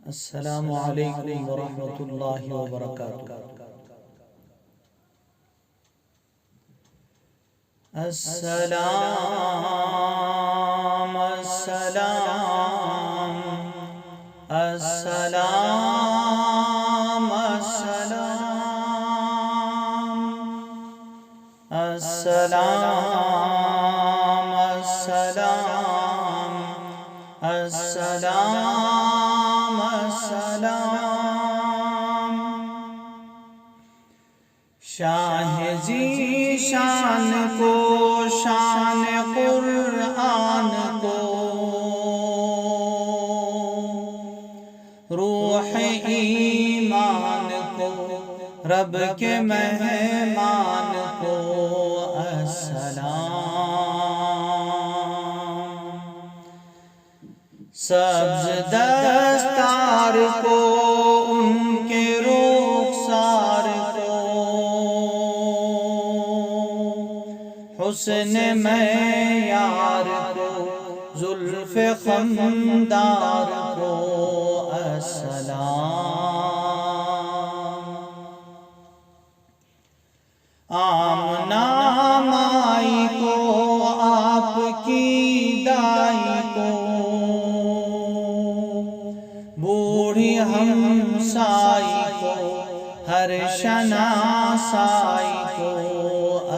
السلام علیکم ورحمۃ اللہ وبرکاتہ۔ السلام السلام السلام السلام السلام السلام السلام السلام۔ شاہ زی شان کو، شان قرآن کو، روح ایمان کو، رب کے مہمان کو السلام۔ سبز دستار کو، ان کے رخسار کو، حسن معیار کو، زلف خمدار کو السلام۔ آمنہ مائی کو، آپ کی دائی کو، بوڑھی ہمسائی کو، ہر شناسائی کو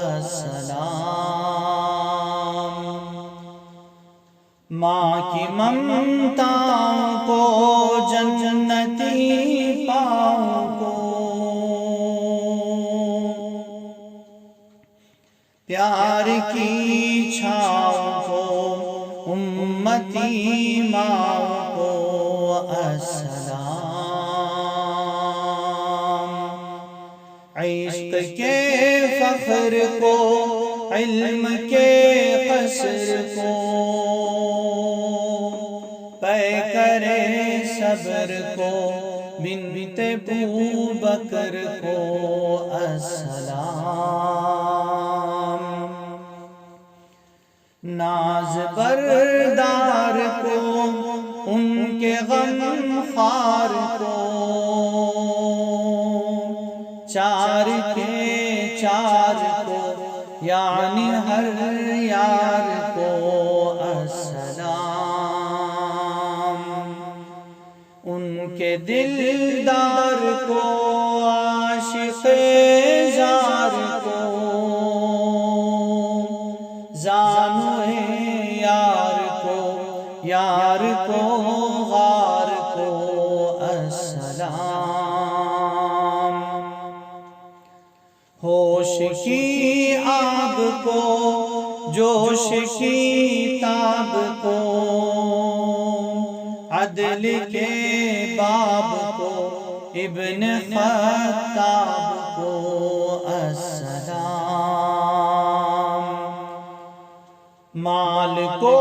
السلام۔ ماں کی ممتاؤں کو، جنتی پاؤں کو، پیار کی چھاؤں کو، امتی ماؤں کو السلام۔ عشق کے فخر کو، علم کے قصر کو، پیکر صبر کو، بنت ابوبکر کو السلام۔ ناز بردار کو، ان کے غم خوار کو، چار کے چار کو، یعنی ہر یار کو السلام۔ ان کے دلدار کو، عاشق زار کو، زانوئے یار کو، یار کو غار کو السلام۔ ہوش کی آب کو، جوش کی تاب کو، عدل کے باب کو، ابن خطاب کو السلام۔ مال کو،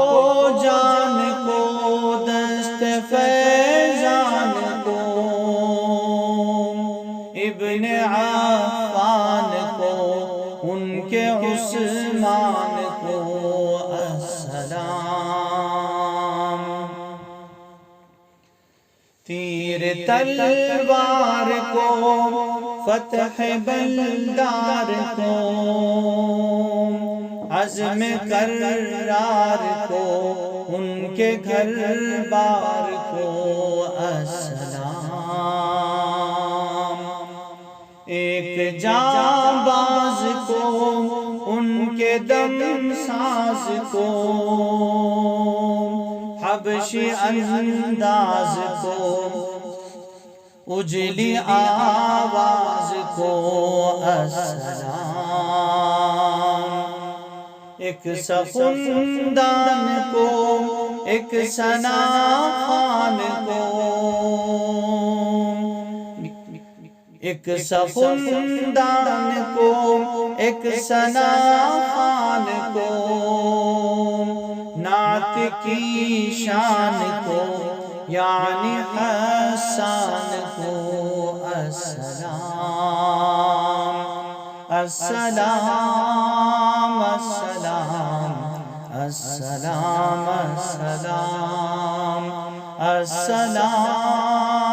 جان کو، دست فیضان کو، ابن عفان کو، ان کے عثمان کو السلام۔ تیر تلوار کو، فتح بلدار کو، عزم کرار کو، ان کے گھر بار کو السلام۔ ایک جانباز کو، ان کے دم ساز کو، حبشی انداز کو، اجلی آواز کو السلام۔ ایک سخندان کو، ایک ثنا خوان کو، ایک سخندان کو، ایک ثنا خوان کو، نعت کی شان کو، یعنی حسان کو السلام۔ السلام السلام السلام السلام السلام